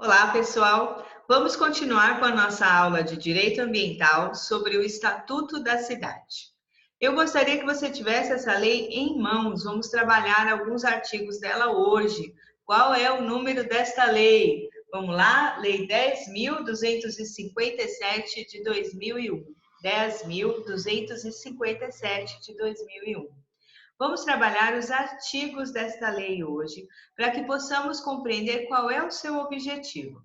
Olá, pessoal! Vamos continuar com a nossa aula de Direito Ambiental sobre o Estatuto da Cidade. Eu gostaria que você tivesse essa lei em mãos. Vamos trabalhar alguns artigos dela hoje. Qual é o número desta lei? Vamos lá? Lei 10.257 de 2001. 10.257 de 2001. Vamos trabalhar os artigos desta lei hoje, para que possamos compreender qual é o seu objetivo.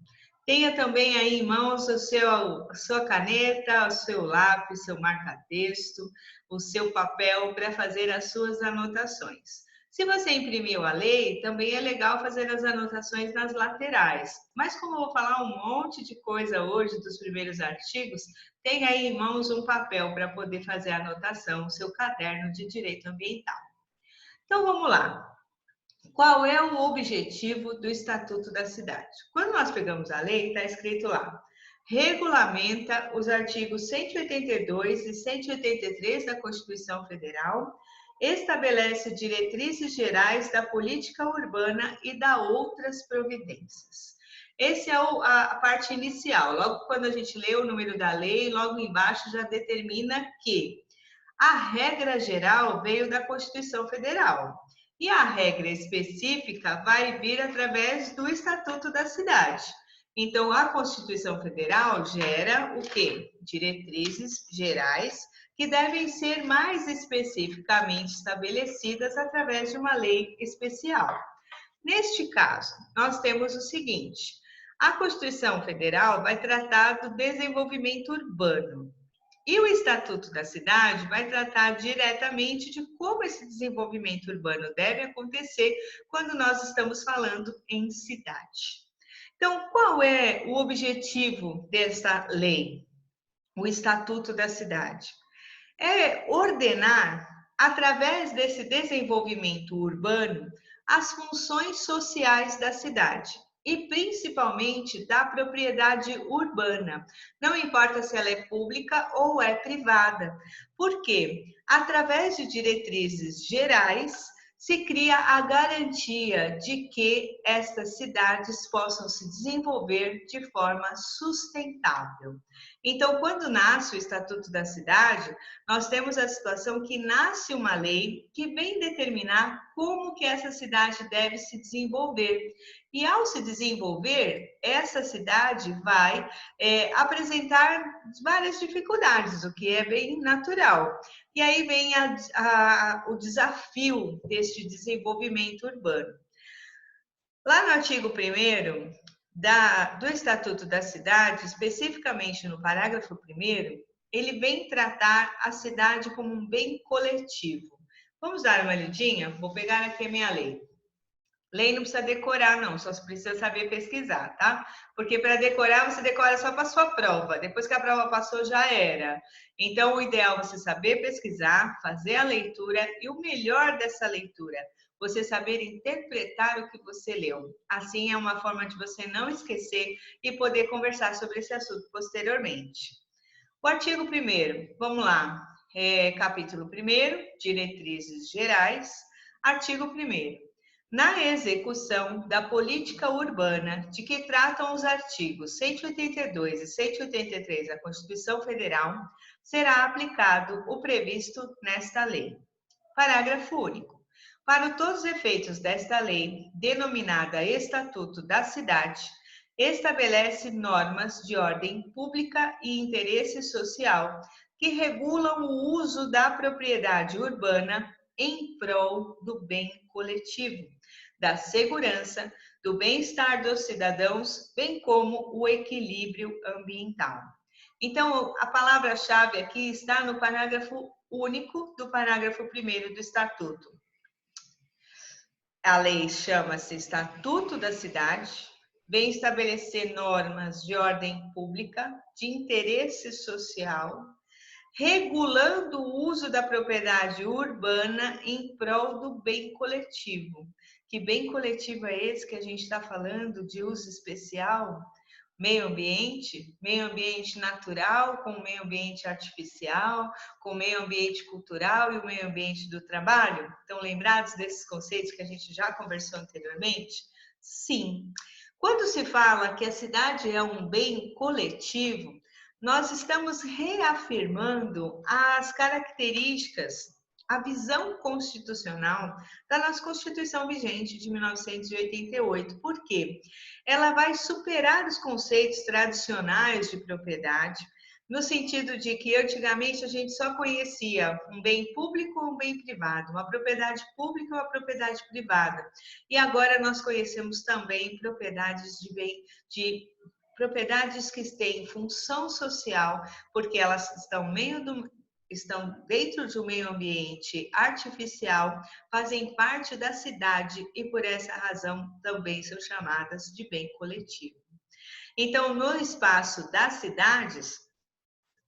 Tenha também aí em mãos a sua caneta, o seu lápis, seu marca-texto, o seu papel para fazer as suas anotações. Se você imprimiu a lei, também é legal fazer as anotações nas laterais. Mas como eu vou falar um monte de coisa hoje dos primeiros artigos, tenha aí em mãos um papel para poder fazer a anotação, o seu caderno de direito ambiental. Então vamos lá. Qual é o objetivo do Estatuto da Cidade? Quando nós pegamos a lei, está escrito lá: regulamenta os artigos 182 e 183 da Constituição Federal, estabelece diretrizes gerais da política urbana e dá outras providências. Essa é a parte inicial. Logo quando a gente lê o número da lei, logo embaixo já determina que a regra geral veio da Constituição Federal e a regra específica vai vir através do Estatuto da Cidade. Então, a Constituição Federal gera o quê? Diretrizes gerais que devem ser mais especificamente estabelecidas através de uma lei especial. Neste caso, nós temos o seguinte: a Constituição Federal vai tratar do desenvolvimento urbano. E o Estatuto da Cidade vai tratar diretamente de como esse desenvolvimento urbano deve acontecer quando nós estamos falando em cidade. Então, qual é o objetivo dessa lei, o Estatuto da Cidade? É ordenar, através desse desenvolvimento urbano, as funções sociais da cidade e principalmente da propriedade urbana. Não importa se ela é pública ou é privada, porque através de diretrizes gerais se cria a garantia de que estas cidades possam se desenvolver de forma sustentável. Então, quando nasce o Estatuto da Cidade, nós temos a situação que nasce uma lei que vem determinar como que essa cidade deve se desenvolver. E ao se desenvolver, essa cidade vai apresentar várias dificuldades, o que é bem natural. E aí vem o desafio deste desenvolvimento urbano. Lá no artigo 1º do Estatuto da Cidade, especificamente no parágrafo 1º, ele vem tratar a cidade como um bem coletivo. Vamos dar uma lidinha? Vou pegar aqui a minha lei. Lei não precisa decorar, não, só precisa saber pesquisar, tá? Porque para decorar, você decora só para a sua prova. Depois que a prova passou, já era. Então, o ideal é você saber pesquisar, fazer a leitura e o melhor dessa leitura, você saber interpretar o que você leu. Assim, é uma forma de você não esquecer e poder conversar sobre esse assunto posteriormente. O artigo 1º, vamos lá. Capítulo 1º, diretrizes gerais. Artigo 1º. Na execução da política urbana de que tratam os artigos 182 e 183 da Constituição Federal, será aplicado o previsto nesta lei. Parágrafo único. Para todos os efeitos desta lei, denominada Estatuto da Cidade, estabelece normas de ordem pública e interesse social que regulam o uso da propriedade urbana em prol do bem coletivo, da segurança, do bem-estar dos cidadãos, bem como o equilíbrio ambiental. Então, a palavra-chave aqui está no parágrafo único do parágrafo 1º do Estatuto. A lei chama-se Estatuto da Cidade, vem estabelecer normas de ordem pública, de interesse social, regulando o uso da propriedade urbana em prol do bem coletivo. Que bem coletivo é esse que a gente está falando de uso especial? Meio ambiente natural, com o meio ambiente artificial, com o meio ambiente cultural e o meio ambiente do trabalho? Estão lembrados desses conceitos que a gente já conversou anteriormente? Sim. Quando se fala que a cidade é um bem coletivo, nós estamos reafirmando as características, a visão constitucional da nossa Constituição vigente de 1988. Por quê? Ela vai superar os conceitos tradicionais de propriedade, no sentido de que antigamente a gente só conhecia um bem público ou um bem privado, uma propriedade pública ou uma propriedade privada. E agora nós conhecemos também propriedades de propriedades que têm função social, porque elas estão dentro de um meio ambiente artificial, fazem parte da cidade e por essa razão também são chamadas de bem coletivo. Então, no espaço das cidades,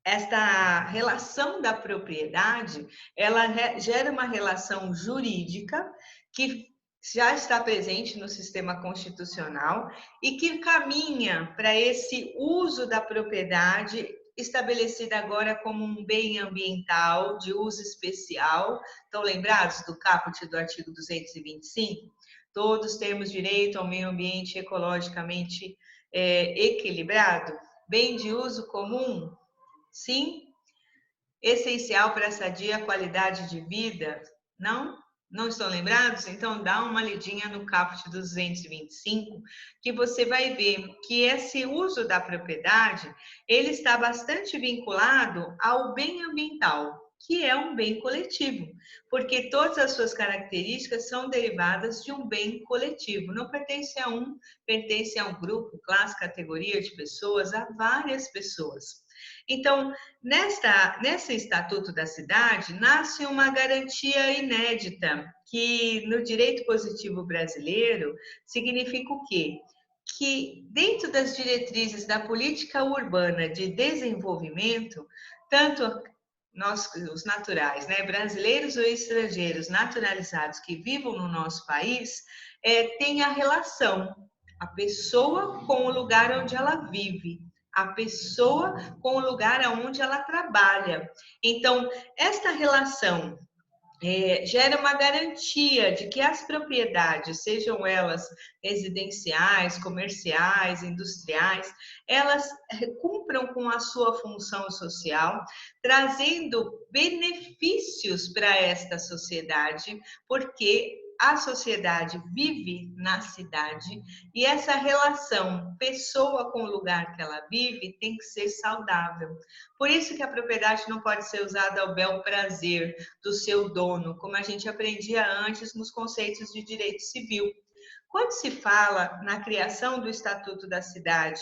esta relação da propriedade, ela gera uma relação jurídica que já está presente no sistema constitucional e que caminha para esse uso da propriedade estabelecida agora como um bem ambiental de uso especial. Estão lembrados do caput do artigo 225? Todos temos direito ao meio ambiente ecologicamente equilibrado, bem de uso comum. Sim, essencial para a sadia qualidade de vida? Não? Não estão lembrados? Então dá uma lidinha no caput do 225, que você vai ver que esse uso da propriedade, ele está bastante vinculado ao bem ambiental, que é um bem coletivo, porque todas as suas características são derivadas de um bem coletivo. Não pertence a um, pertence a um grupo, classe, categoria de pessoas, a várias pessoas. Então, nesse Estatuto da Cidade, nasce uma garantia inédita, que no direito positivo brasileiro significa o quê? Que dentro das diretrizes da política urbana de desenvolvimento, tanto nós, os naturais, né, brasileiros ou estrangeiros naturalizados que vivam no nosso país, tem a relação, a pessoa com o lugar onde ela vive, a pessoa com o lugar onde ela trabalha. Então, esta relação gera uma garantia de que as propriedades, sejam elas residenciais, comerciais, industriais, elas cumpram com a sua função social, trazendo benefícios para esta sociedade, porque a sociedade vive na cidade e essa relação pessoa com o lugar que ela vive tem que ser saudável. Por isso que a propriedade não pode ser usada ao bel prazer do seu dono, como a gente aprendia antes nos conceitos de direito civil. Quando se fala na criação do Estatuto da Cidade,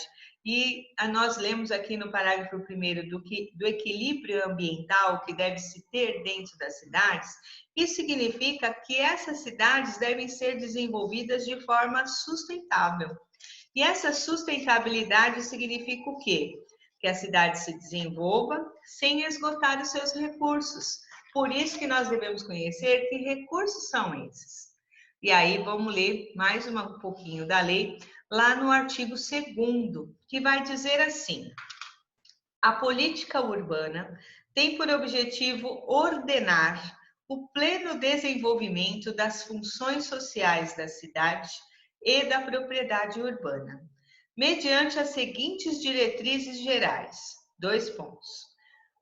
e nós lemos aqui no parágrafo 1º do equilíbrio ambiental que deve se ter dentro das cidades, isso significa que essas cidades devem ser desenvolvidas de forma sustentável. E essa sustentabilidade significa o quê? Que a cidade se desenvolva sem esgotar os seus recursos. Por isso que nós devemos conhecer que recursos são esses. E aí vamos ler mais um pouquinho da lei, lá no artigo 2º, que vai dizer assim: a política urbana tem por objetivo ordenar o pleno desenvolvimento das funções sociais da cidade e da propriedade urbana, mediante as seguintes diretrizes gerais. 2 pontos.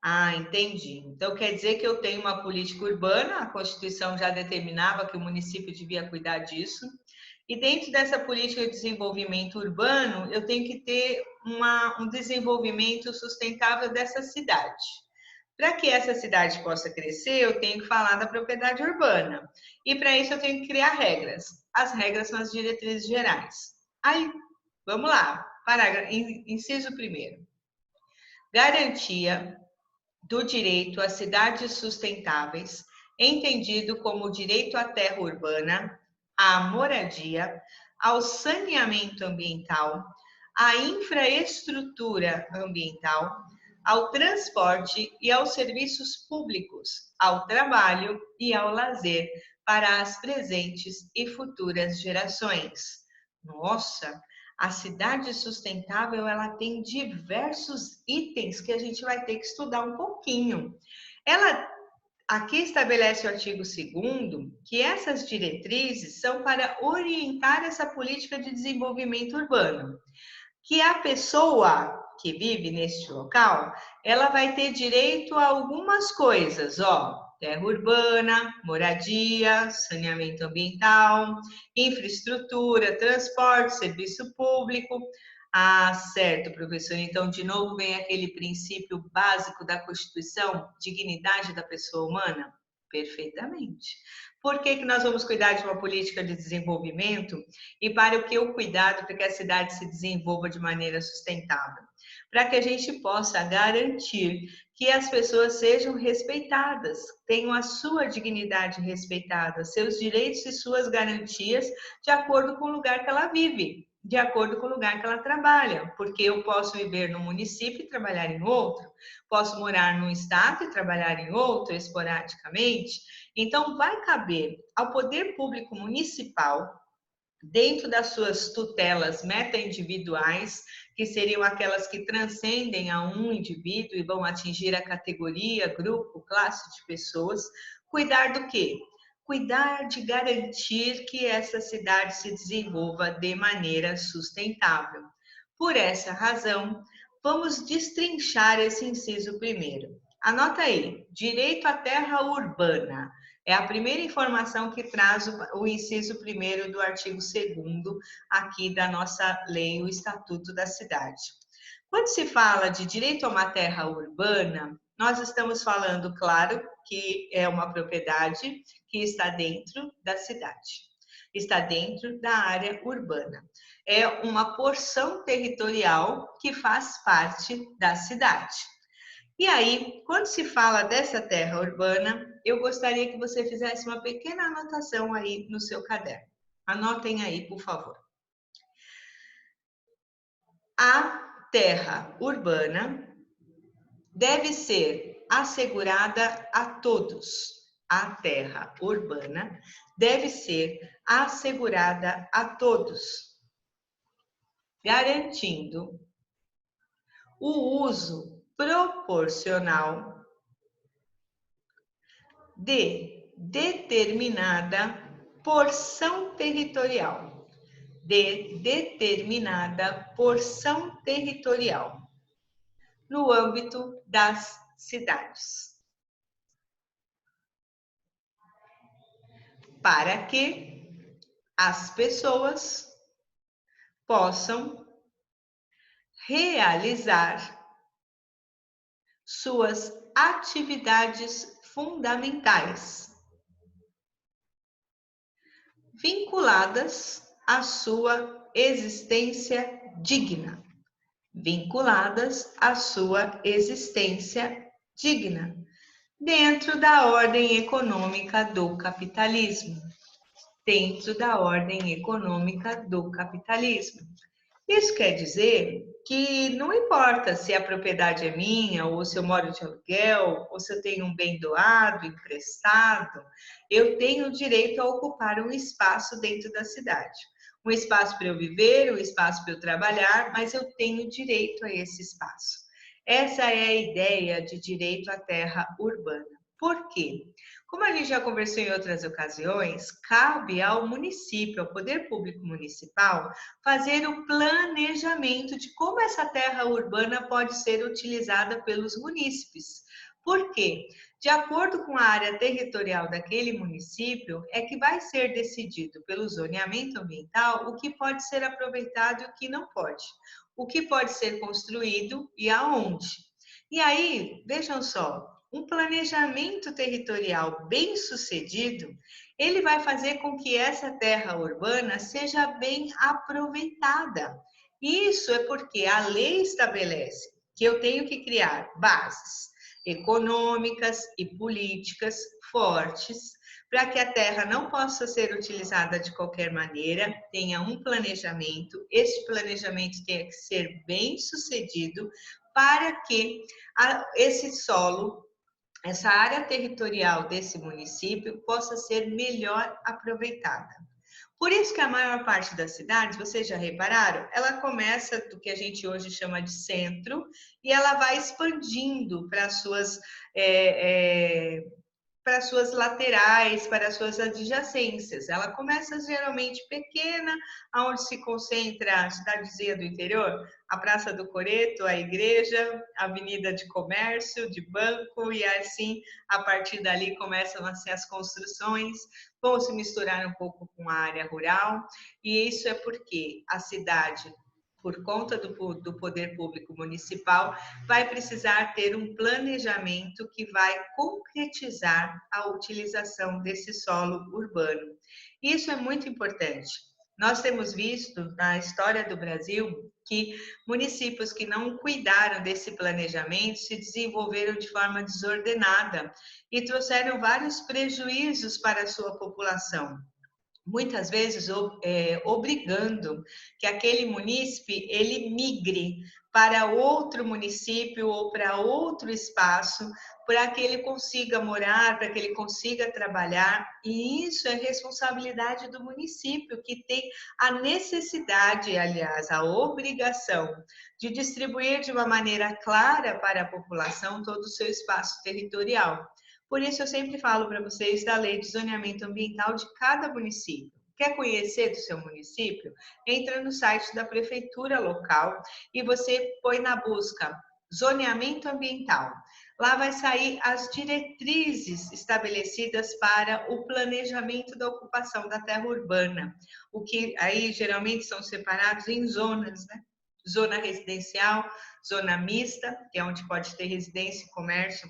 Ah, entendi. Então quer dizer que eu tenho uma política urbana, a Constituição já determinava que o município devia cuidar disso, e dentro dessa política de desenvolvimento urbano, eu tenho que ter um desenvolvimento sustentável dessa cidade. Para que essa cidade possa crescer, eu tenho que falar da propriedade urbana. E para isso eu tenho que criar regras. As regras são as diretrizes gerais. Aí, vamos lá. Inciso 1º. Garantia do direito a cidades sustentáveis, entendido como o direito à terra urbana, à moradia, ao saneamento ambiental, à infraestrutura ambiental, ao transporte e aos serviços públicos, ao trabalho e ao lazer para as presentes e futuras gerações. Nossa, a cidade sustentável, ela tem diversos itens que a gente vai ter que estudar um pouquinho. Ela Aqui estabelece o artigo 2º que essas diretrizes são para orientar essa política de desenvolvimento urbano, que a pessoa que vive neste local, ela vai ter direito a algumas coisas, ó, terra urbana, moradia, saneamento ambiental, infraestrutura, transporte, serviço público. Ah, certo, professor. Então, de novo, vem aquele princípio básico da Constituição, dignidade da pessoa humana? Perfeitamente. Por que nós vamos cuidar de uma política de desenvolvimento? E para o que o cuidado para que a cidade se desenvolva de maneira sustentável? Para que a gente possa garantir que as pessoas sejam respeitadas, tenham a sua dignidade respeitada, seus direitos e suas garantias de acordo com o lugar que ela vive, de acordo com o lugar que ela trabalha, porque eu posso viver num município e trabalhar em outro, posso morar num estado e trabalhar em outro esporadicamente. Então, vai caber ao poder público municipal, dentro das suas tutelas meta-individuais, que seriam aquelas que transcendem a um indivíduo e vão atingir a categoria, grupo, classe de pessoas, cuidar do quê? Cuidar de garantir que essa cidade se desenvolva de maneira sustentável. Por essa razão, vamos destrinchar esse inciso primeiro. Anota aí, direito à terra urbana. É a primeira informação que traz o inciso 1º do artigo 2º aqui da nossa lei, o Estatuto da Cidade. Quando se fala de direito a uma terra urbana, nós estamos falando, claro, que é uma propriedade que está dentro da cidade, está dentro da área urbana. É uma porção territorial que faz parte da cidade. E aí, quando se fala dessa terra urbana, eu gostaria que você fizesse uma pequena anotação aí no seu caderno. Anotem aí, por favor. A terra urbana deve ser assegurada a todos. A terra urbana deve ser assegurada a todos, garantindo o uso proporcional de determinada porção territorial, no âmbito das cidades, para que as pessoas possam realizar suas atividades fundamentais, vinculadas à sua existência digna, dentro da ordem econômica do capitalismo, Isso quer dizer que não importa se a propriedade é minha, ou se eu moro de aluguel, ou se eu tenho um bem doado, emprestado, eu tenho o direito a ocupar um espaço dentro da cidade. Um espaço para eu viver, um espaço para eu trabalhar, mas eu tenho direito a esse espaço. Essa é a ideia de direito à terra urbana. Por quê? Como a gente já conversou em outras ocasiões, cabe ao município, ao poder público municipal, fazer o planejamento de como essa terra urbana pode ser utilizada pelos munícipes. Por quê? De acordo com a área territorial daquele município, é que vai ser decidido pelo zoneamento ambiental o que pode ser aproveitado e o que não pode. O que pode ser construído e aonde. E aí, vejam só, um planejamento territorial bem sucedido, ele vai fazer com que essa terra urbana seja bem aproveitada. Isso é porque a lei estabelece que eu tenho que criar bases econômicas e políticas fortes para que a terra não possa ser utilizada de qualquer maneira, tenha um planejamento, esse planejamento tenha que ser bem sucedido para que esse solo, essa área territorial desse município possa ser melhor aproveitada. Por isso que a maior parte das cidades, vocês já repararam, ela começa do que a gente hoje chama de centro e ela vai expandindo para para suas laterais, para suas adjacências. Ela começa geralmente pequena, onde se concentra a cidadezinha do interior, a Praça do Coreto, a igreja, a avenida de comércio, de banco, e assim, a partir dali começam a ser as construções, vão se misturar um pouco com a área rural, e isso é porque a cidade, por conta do poder público municipal, vai precisar ter um planejamento que vai concretizar a utilização desse solo urbano. Isso é muito importante. Nós temos visto na história do Brasil que municípios que não cuidaram desse planejamento se desenvolveram de forma desordenada e trouxeram vários prejuízos para a sua população. Muitas vezes obrigando que aquele munícipe ele migre para outro município ou para outro espaço, para que ele consiga morar, para que ele consiga trabalhar, e isso é responsabilidade do município, que tem a necessidade, aliás, a obrigação de distribuir de uma maneira clara para a população todo o seu espaço territorial. Por isso, eu sempre falo para vocês da lei de zoneamento ambiental de cada município. Quer conhecer do seu município? Entra no site da prefeitura local e você põe na busca zoneamento ambiental. Lá vai sair as diretrizes estabelecidas para o planejamento da ocupação da terra urbana, o que aí geralmente são separados em zonas, né? Zona residencial, zona mista, que é onde pode ter residência e comércio,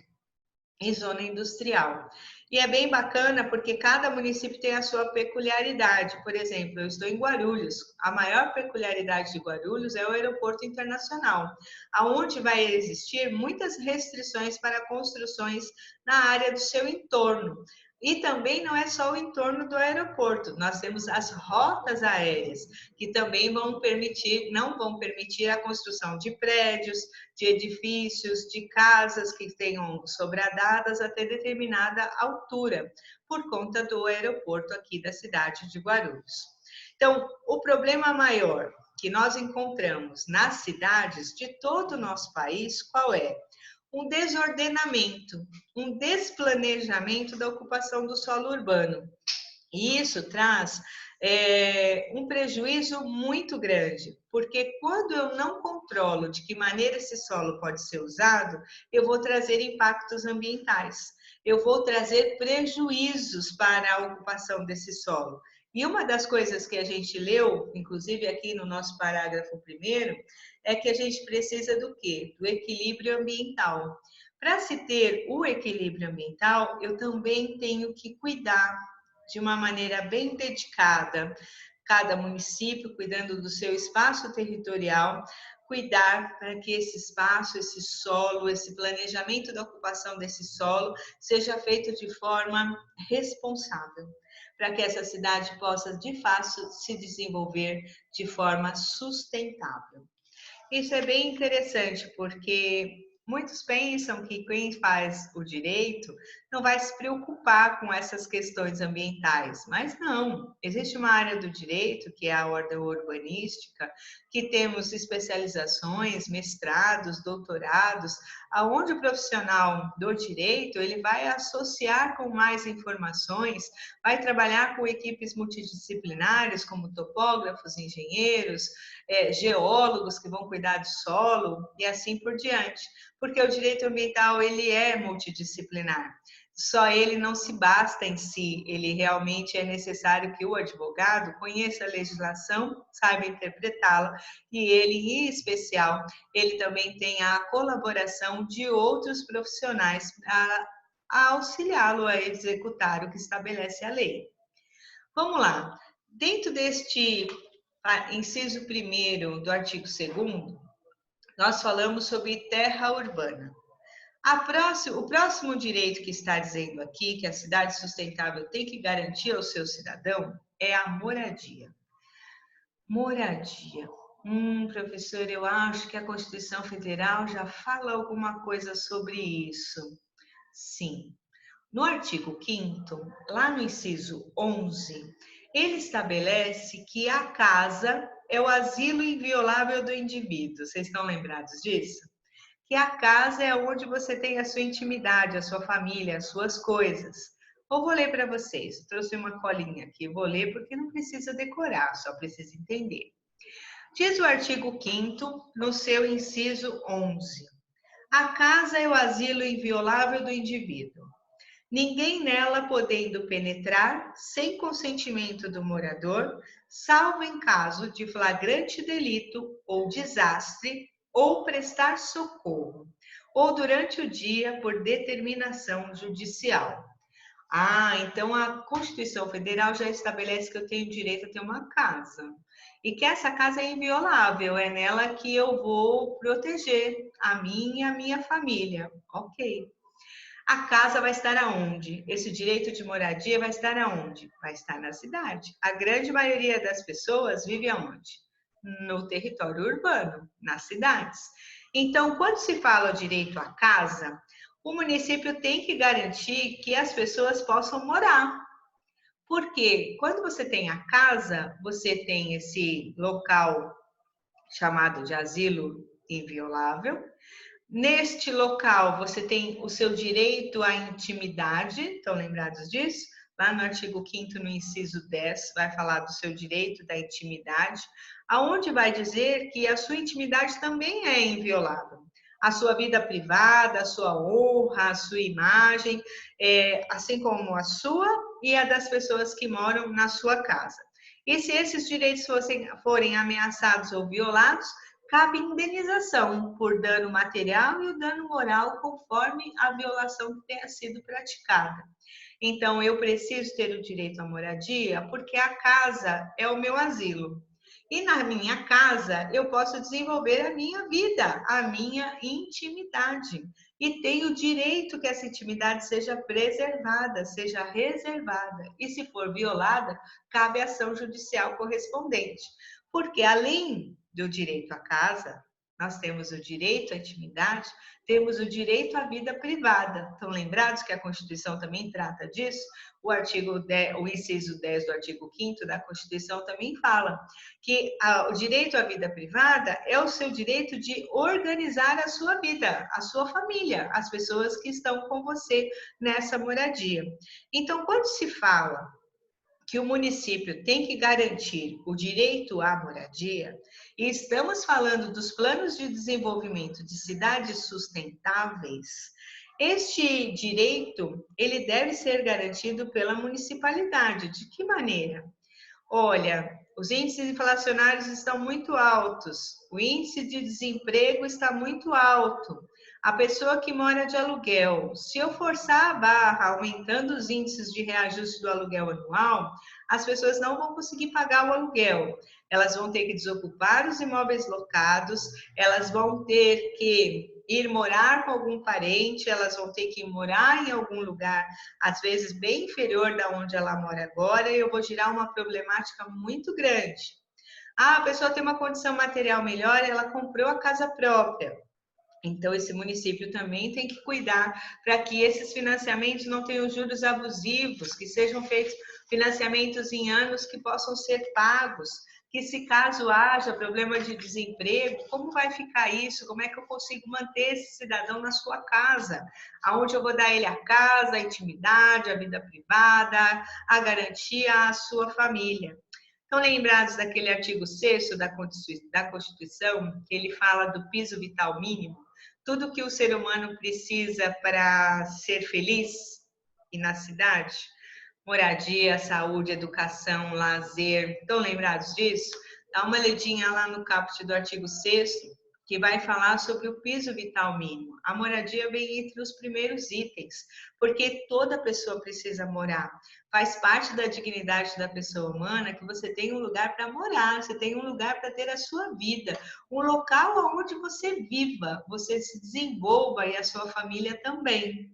e zona industrial. E é bem bacana porque cada município tem a sua peculiaridade. Por exemplo, eu estou em Guarulhos. A maior peculiaridade de Guarulhos é o aeroporto internacional, aonde vai existir muitas restrições para construções na área do seu entorno. E também não é só o entorno do aeroporto, nós temos as rotas aéreas, que também não vão permitir a construção de prédios, de edifícios, de casas que tenham sobradadas até determinada altura, por conta do aeroporto aqui da cidade de Guarulhos. Então, o problema maior que nós encontramos nas cidades de todo o nosso país, qual é? Um desordenamento, um desplanejamento da ocupação do solo urbano. E isso traz um prejuízo muito grande, porque quando eu não controlo de que maneira esse solo pode ser usado, eu vou trazer impactos ambientais, eu vou trazer prejuízos para a ocupação desse solo. E uma das coisas que a gente leu, inclusive aqui no nosso parágrafo primeiro, é que a gente precisa do quê? Do equilíbrio ambiental. Para se ter o equilíbrio ambiental, eu também tenho que cuidar de uma maneira bem dedicada, cada município cuidando do seu espaço territorial, cuidar para que esse espaço, esse solo, esse planejamento da ocupação desse solo seja feito de forma responsável, para que essa cidade possa de fato se desenvolver de forma sustentável. Isso é bem interessante, porque muitos pensam que quem faz o direito não vai se preocupar com essas questões ambientais, mas não. Existe uma área do direito, que é a ordem urbanística, que temos especializações, mestrados, doutorados, aonde o profissional do direito ele vai associar com mais informações, vai trabalhar com equipes multidisciplinares, como topógrafos, engenheiros, geólogos que vão cuidar do solo e assim por diante, porque o direito ambiental ele é multidisciplinar. Só ele não se basta em si, ele realmente é necessário que o advogado conheça a legislação, saiba interpretá-la e ele, em especial, ele também tem a colaboração de outros profissionais a auxiliá-lo a executar o que estabelece a lei. Vamos lá. Dentro deste inciso 1º do artigo 2º, nós falamos sobre terra urbana. O próximo direito que está dizendo aqui que a cidade sustentável tem que garantir ao seu cidadão é a moradia. Moradia. Professor, eu acho que a Constituição Federal já fala alguma coisa sobre isso. Sim. No artigo 5º, lá no inciso 11, ele estabelece que a casa é o asilo inviolável do indivíduo. Vocês estão lembrados disso? Que a casa é onde você tem a sua intimidade, a sua família, as suas coisas. Eu vou ler para vocês. Trouxe uma colinha aqui, vou ler porque não precisa decorar, só precisa entender. Diz o artigo 5º, no seu inciso 11. A casa é o asilo inviolável do indivíduo. Ninguém nela podendo penetrar sem consentimento do morador, salvo em caso de flagrante delito ou desastre, ou prestar socorro, ou durante o dia por determinação judicial. Então a Constituição Federal já estabelece que eu tenho direito a ter uma casa. E que essa casa é inviolável, é nela que eu vou proteger a mim e a minha família. Ok. A casa vai estar aonde? Esse direito de moradia vai estar aonde? Vai estar na cidade. A grande maioria das pessoas vive aonde? No território urbano, nas cidades. Então, quando se fala direito à casa, o município tem que garantir que as pessoas possam morar. Porque quando você tem a casa, você tem esse local chamado de asilo inviolável. Neste local, você tem o seu direito à intimidade, estão lembrados disso? Lá no artigo 5º, no inciso 10, vai falar do seu direito da intimidade, aonde vai dizer que a sua intimidade também é inviolável. A sua vida privada, a sua honra, a sua imagem, assim como a sua e a das pessoas que moram na sua casa. E se esses direitos forem ameaçados ou violados, cabe indenização por dano material e o dano moral conforme a violação que tenha sido praticada. Então, eu preciso ter o direito à moradia porque a casa é o meu asilo. E na minha casa eu posso desenvolver a minha vida, a minha intimidade. E tenho o direito que essa intimidade seja preservada, seja reservada. E se for violada, cabe ação judicial correspondente. Porque além do direito à casa, nós temos o direito à intimidade, temos o direito à vida privada. Estão lembrados que a Constituição também trata disso? O inciso 10 do artigo 5º da Constituição também fala que o direito à vida privada é o seu direito de organizar a sua vida, a sua família, as pessoas que estão com você nessa moradia. Então, quando se fala que o município tem que garantir o direito à moradia, e estamos falando dos planos de desenvolvimento de cidades sustentáveis, este direito, ele deve ser garantido pela municipalidade. De que maneira? Olha, os índices inflacionários estão muito altos, o índice de desemprego está muito alto. A pessoa que mora de aluguel, se eu forçar a barra aumentando os índices de reajuste do aluguel anual, as pessoas não vão conseguir pagar o aluguel. Elas vão ter que desocupar os imóveis locados, elas vão ter que ir morar com algum parente, elas vão ter que morar em algum lugar, às vezes bem inferior da onde ela mora agora, e eu vou gerar uma problemática muito grande. A pessoa tem uma condição material melhor, ela comprou a casa própria. Então, esse município também tem que cuidar para que esses financiamentos não tenham juros abusivos, que sejam feitos financiamentos em anos que possam ser pagos, que se caso haja problema de desemprego, como vai ficar isso? Como é que eu consigo manter esse cidadão na sua casa? Aonde eu vou dar ele a casa, a intimidade, a vida privada, a garantia à sua família. Estão lembrados daquele artigo 6º da Constituição, que ele fala do piso vital mínimo? Tudo que o ser humano precisa para ser feliz e na cidade? Moradia, saúde, educação, lazer. Estão lembrados disso? Dá uma olhadinha lá no caput do artigo 6º, que vai falar sobre o piso vital mínimo. A moradia vem entre os primeiros itens, porque toda pessoa precisa morar. Faz parte da dignidade da pessoa humana que você tenha um lugar para morar, você tenha um lugar para ter a sua vida, um local onde você viva, você se desenvolva e a sua família também.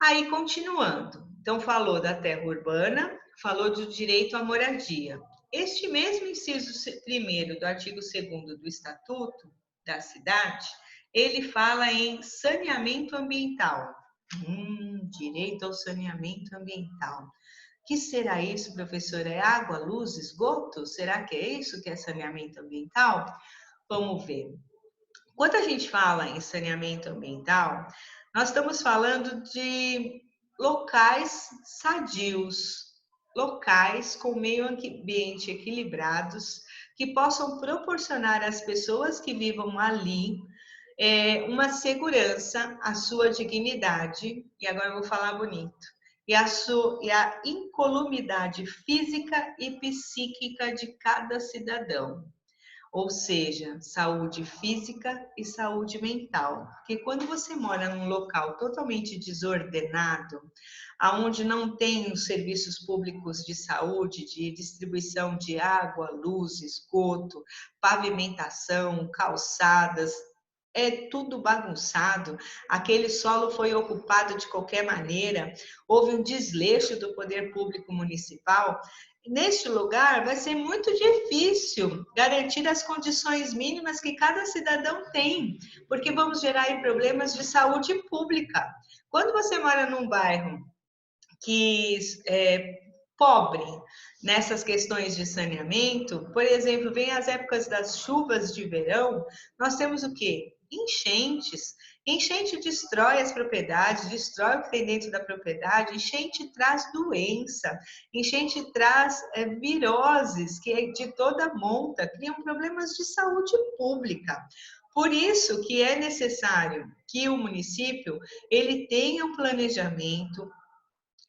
Aí, continuando. Então, falou da terra urbana, falou do direito à moradia. Este mesmo inciso 1º do artigo 2º do Estatuto da Cidade, ele fala em saneamento ambiental. Direito ao saneamento ambiental. O que será isso, professora? É água, luz, esgoto? Será que é isso que é saneamento ambiental? Vamos ver. Quando a gente fala em saneamento ambiental, nós estamos falando de locais sadios, locais com meio ambiente equilibrados, que possam proporcionar às pessoas que vivam ali uma segurança, a sua dignidade, e agora eu vou falar bonito, e a incolumidade física e psíquica de cada cidadão. Ou seja, saúde física e saúde mental. Porque quando você mora num local totalmente desordenado, aonde não tem os serviços públicos de saúde, de distribuição de água, luz, esgoto, pavimentação, calçadas, é tudo bagunçado, aquele solo foi ocupado de qualquer maneira, houve um desleixo do poder público municipal. Neste lugar vai ser muito difícil garantir as condições mínimas que cada cidadão tem, porque vamos gerar aí problemas de saúde pública. Quando você mora num bairro que é pobre nessas questões de saneamento, por exemplo, vem as épocas das chuvas de verão, nós temos o quê? Enchentes. Enchente destrói as propriedades, destrói o que tem dentro da propriedade, enchente traz doença, enchente traz viroses, que é de toda monta, criam problemas de saúde pública. Por isso que é necessário que o município ele tenha um planejamento,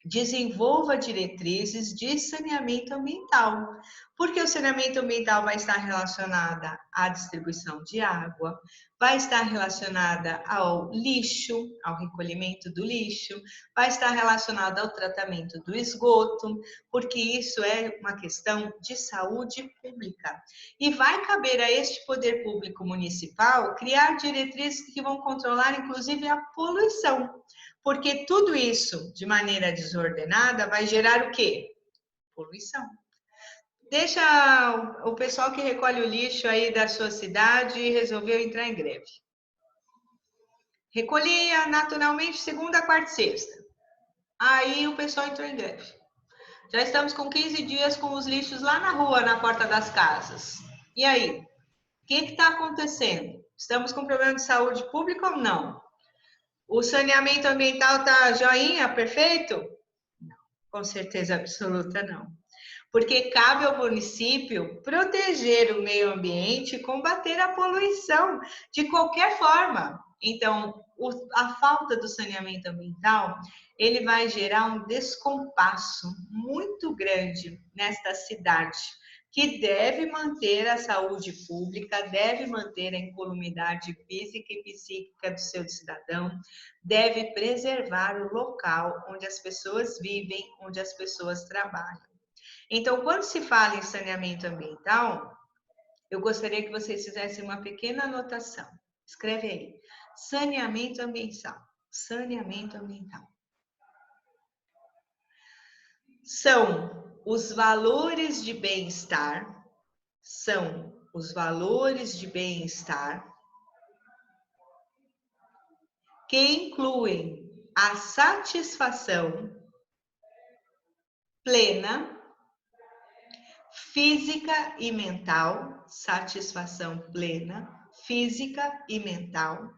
desenvolva diretrizes de saneamento ambiental, porque o saneamento ambiental vai estar relacionada à distribuição de água, vai estar relacionada ao lixo, ao recolhimento do lixo, vai estar relacionada ao tratamento do esgoto, porque isso é uma questão de saúde pública. E vai caber a este poder público municipal criar diretrizes que vão controlar, inclusive, a poluição. Porque tudo isso, de maneira desordenada, vai gerar o quê? Poluição. Deixa o pessoal que recolhe o lixo aí da sua cidade resolveu entrar em greve. Recolhia naturalmente segunda, quarta e sexta. Aí o pessoal entrou em greve. Já estamos com 15 dias com os lixos lá na rua, na porta das casas. E aí? O que está acontecendo? Estamos com problema de saúde pública ou não? O saneamento ambiental está joinha, perfeito? Com certeza absoluta, não. Porque cabe ao município proteger o meio ambiente e combater a poluição de qualquer forma. Então, a falta do saneamento ambiental, ele vai gerar um descompasso muito grande nesta cidade, que deve manter a saúde pública, deve manter a incolumidade física e psíquica do seu cidadão, deve preservar o local onde as pessoas vivem, onde as pessoas trabalham. Então, quando se fala em saneamento ambiental, eu gostaria que vocês fizessem uma pequena anotação. Escreve aí. Saneamento ambiental. Saneamento ambiental. São os valores de bem-estar, que incluem a satisfação plena, física e mental, satisfação plena, física e mental,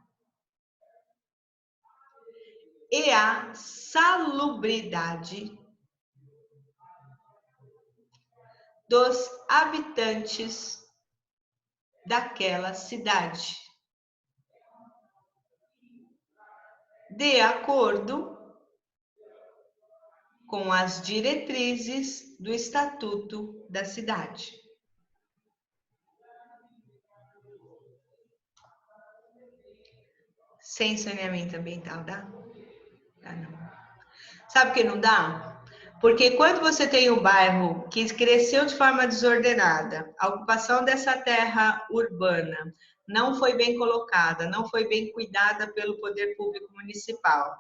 e a salubridade dos habitantes daquela cidade, de acordo com as diretrizes do Estatuto da Cidade. Sem saneamento ambiental, dá? Dá não. Sabe por que não dá? Porque quando você tem um bairro que cresceu de forma desordenada, a ocupação dessa terra urbana não foi bem colocada, não foi bem cuidada pelo poder público municipal.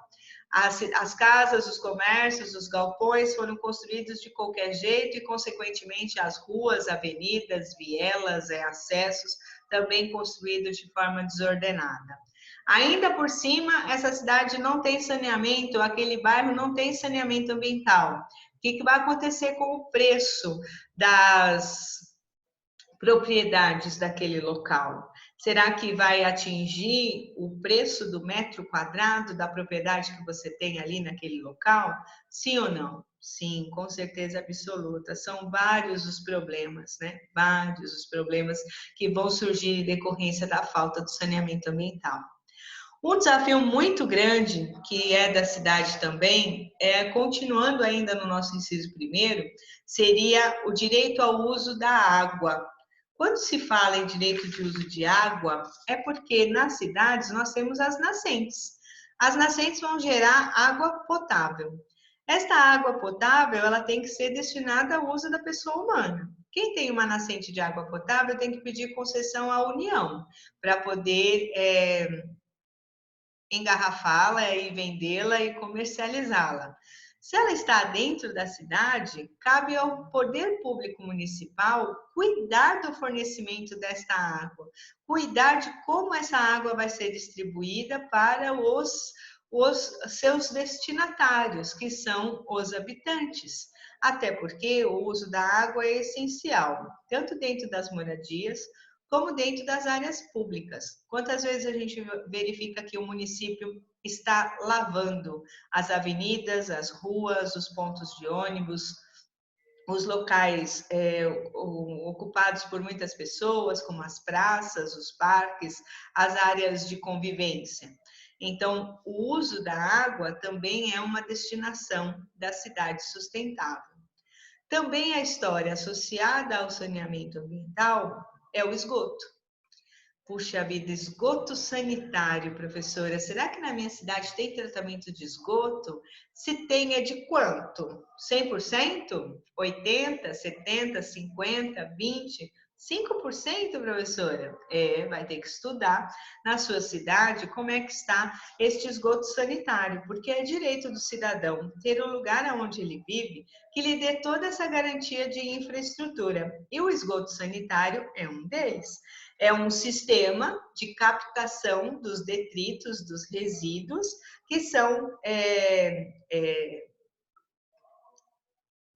As casas, os comércios, os galpões foram construídos de qualquer jeito e, consequentemente, as ruas, avenidas, vielas, acessos também construídos de forma desordenada. Ainda por cima, essa cidade não tem saneamento, aquele bairro não tem saneamento ambiental. O que vai acontecer com o preço das propriedades daquele local? Será que vai atingir o preço do metro quadrado da propriedade que você tem ali naquele local? Sim ou não? Sim, com certeza absoluta. São vários os problemas, né? Vários os problemas que vão surgir em decorrência da falta do saneamento ambiental. Um desafio muito grande, que é da cidade também, continuando ainda no nosso inciso primeiro, seria o direito ao uso da água. Quando se fala em direito de uso de água, é porque nas cidades nós temos as nascentes. As nascentes vão gerar água potável. Esta água potável, ela tem que ser destinada ao uso da pessoa humana. Quem tem uma nascente de água potável tem que pedir concessão à União para poder engarrafá-la e vendê-la e comercializá-la. Se ela está dentro da cidade, cabe ao poder público municipal cuidar do fornecimento desta água, cuidar de como essa água vai ser distribuída para os seus destinatários, que são os habitantes. Até porque o uso da água é essencial, tanto dentro das moradias, como dentro das áreas públicas. Quantas vezes a gente verifica que o município está lavando as avenidas, as ruas, os pontos de ônibus, os locais ocupados por muitas pessoas, como as praças, os parques, as áreas de convivência. Então, o uso da água também é uma destinação da cidade sustentável. Também a história associada ao saneamento ambiental é o esgoto. Puxa vida, esgoto sanitário, professora. Será que na minha cidade tem tratamento de esgoto? Se tem, é de quanto? 100%? 80%, 70%, 50%, 20%? 5%, professora? Vai ter que estudar na sua cidade como é que está este esgoto sanitário, porque é direito do cidadão ter o lugar onde ele vive que lhe dê toda essa garantia de infraestrutura. E o esgoto sanitário é um deles. É um sistema de captação dos detritos, dos resíduos, que são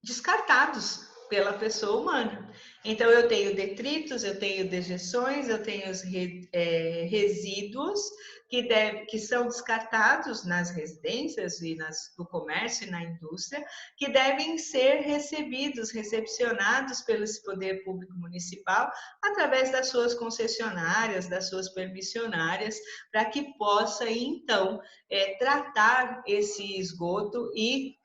descartados pela pessoa humana. Então, eu tenho detritos, eu tenho dejeções, eu tenho os resíduos que são descartados nas residências e no comércio e na indústria, que devem ser recepcionados pelo poder público municipal através das suas concessionárias, das suas permissionárias, para que possa, então, tratar esse esgoto e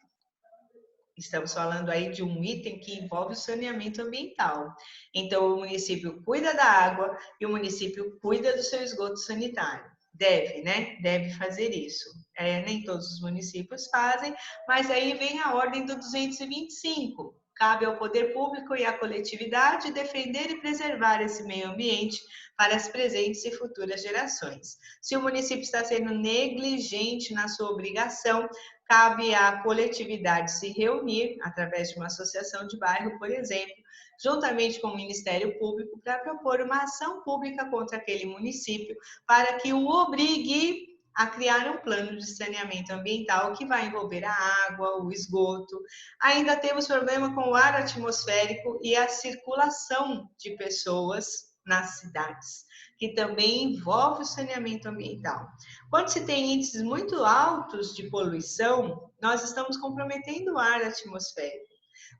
estamos falando aí de um item que envolve o saneamento ambiental. Então, o município cuida da água e o município cuida do seu esgoto sanitário. Deve, né? Deve fazer isso. Nem todos os municípios fazem, mas aí vem a ordem do 225. Cabe ao poder público e à coletividade defender e preservar esse meio ambiente para as presentes e futuras gerações. Se o município está sendo negligente na sua obrigação, cabe à coletividade se reunir, através de uma associação de bairro, por exemplo, juntamente com o Ministério Público, para propor uma ação pública contra aquele município, para que o obrigue a criar um plano de saneamento ambiental que vai envolver a água, o esgoto. Ainda temos problema com o ar atmosférico e a circulação de pessoas nas cidades, que também envolve o saneamento ambiental. Quando se tem índices muito altos de poluição, nós estamos comprometendo o ar atmosférico.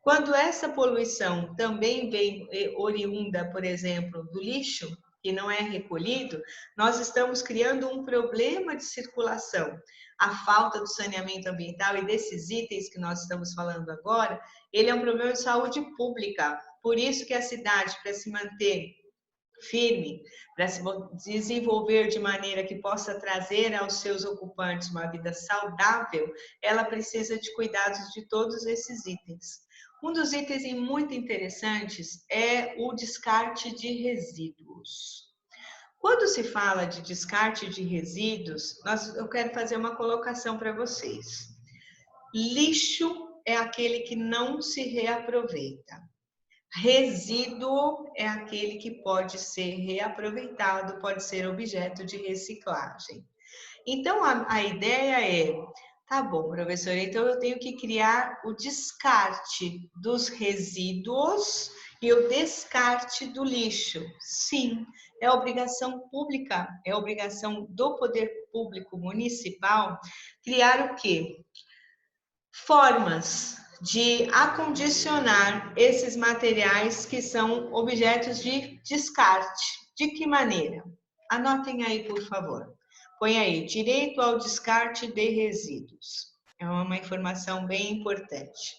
Quando essa poluição também vem oriunda, por exemplo, do lixo, que não é recolhido, nós estamos criando um problema de circulação. A falta do saneamento ambiental e desses itens que nós estamos falando agora, ele é um problema de saúde pública. Por isso que a cidade, para se manter firme, para se desenvolver de maneira que possa trazer aos seus ocupantes uma vida saudável, ela precisa de cuidados de todos esses itens. Um dos itens muito interessantes é o descarte de resíduos. Quando se fala de descarte de resíduos, eu quero fazer uma colocação para vocês. Lixo é aquele que não se reaproveita. Resíduo é aquele que pode ser reaproveitado, pode ser objeto de reciclagem. Então, a ideia é, tá bom, professora, então eu tenho que criar o descarte dos resíduos E o descarte do lixo, sim, é obrigação pública, é obrigação do poder público municipal criar o quê? Formas de acondicionar esses materiais que são objetos de descarte. De que maneira? Anotem aí, por favor. Põe aí, direito ao descarte de resíduos. É uma informação bem importante.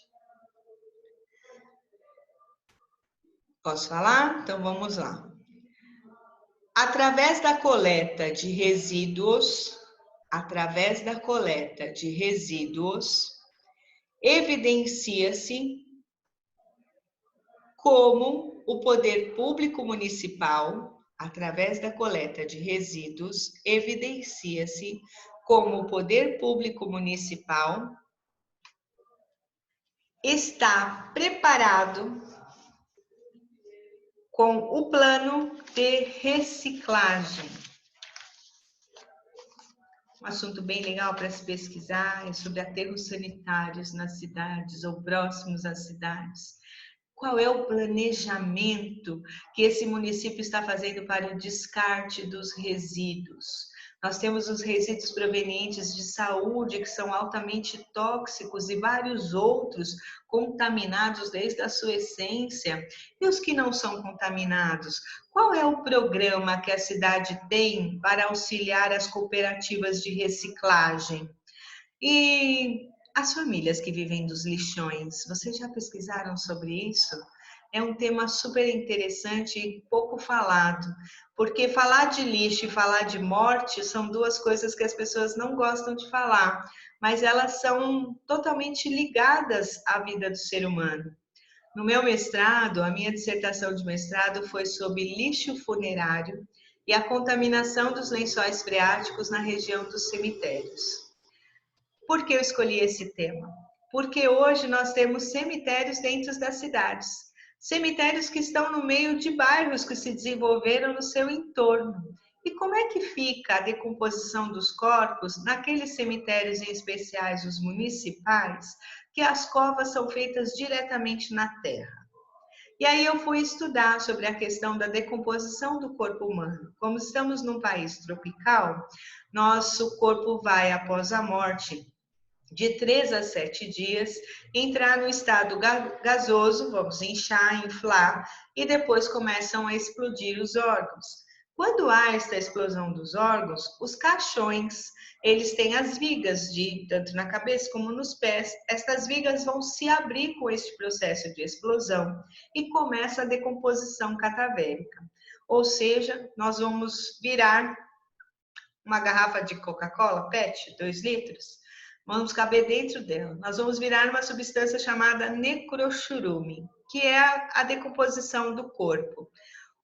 Posso falar? Então vamos lá. Através da coleta de resíduos, evidencia-se como o poder público municipal, através da coleta de resíduos, evidencia-se como o poder público municipal está preparado com o plano de reciclagem. Um assunto bem legal para se pesquisar é sobre aterros sanitários nas cidades ou próximos às cidades. Qual é o planejamento que esse município está fazendo para o descarte dos resíduos? Nós temos os resíduos provenientes de saúde, que são altamente tóxicos, e vários outros contaminados desde a sua essência. E os que não são contaminados? Qual é o programa que a cidade tem para auxiliar as cooperativas de reciclagem? E as famílias que vivem dos lixões, vocês já pesquisaram sobre isso? É um tema super interessante e pouco falado, porque falar de lixo e falar de morte são duas coisas que as pessoas não gostam de falar, mas elas são totalmente ligadas à vida do ser humano. No meu mestrado, a minha dissertação de mestrado foi sobre lixo funerário e a contaminação dos lençóis freáticos na região dos cemitérios. Por que eu escolhi esse tema? Porque hoje nós temos cemitérios dentro das cidades. Cemitérios que estão no meio de bairros que se desenvolveram no seu entorno. E como é que fica a decomposição dos corpos naqueles cemitérios em especiais, os municipais, que as covas são feitas diretamente na terra? E aí eu fui estudar sobre a questão da decomposição do corpo humano. Como estamos num país tropical, nosso corpo vai, após a morte, de 3 a 7 dias, entrar no estado gasoso, vamos inchar, inflar, e depois começam a explodir os órgãos. Quando há esta explosão dos órgãos, os caixões, eles têm as vigas, tanto na cabeça como nos pés. Estas vigas vão se abrir com este processo de explosão e começa a decomposição cadavérica. Ou seja, nós vamos virar uma garrafa de Coca-Cola, PET, 2 litros, vamos caber dentro dela. Nós vamos virar uma substância chamada necrochurume, que é a decomposição do corpo.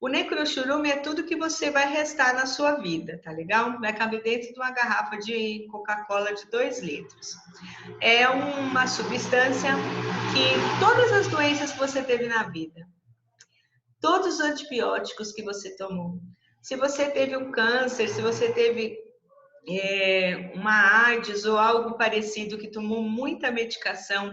O necrochurume é tudo que você vai restar na sua vida, tá legal? Vai caber dentro de uma garrafa de Coca-Cola de 2 litros. É uma substância que todas as doenças que você teve na vida, todos os antibióticos que você tomou, se você teve um câncer, se você teve uma AIDS ou algo parecido que tomou muita medicação,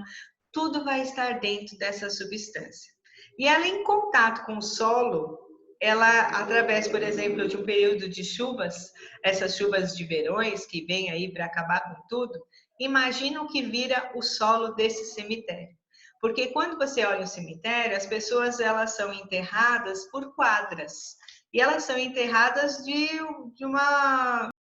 tudo vai estar dentro dessa substância. E ela em contato com o solo, ela através, por exemplo, de um período de chuvas, essas chuvas de verões que vêm aí para acabar com tudo, imagina o que vira o solo desse cemitério. Porque quando você olha o cemitério, as pessoas elas são enterradas por quadras. E elas são enterradas de uma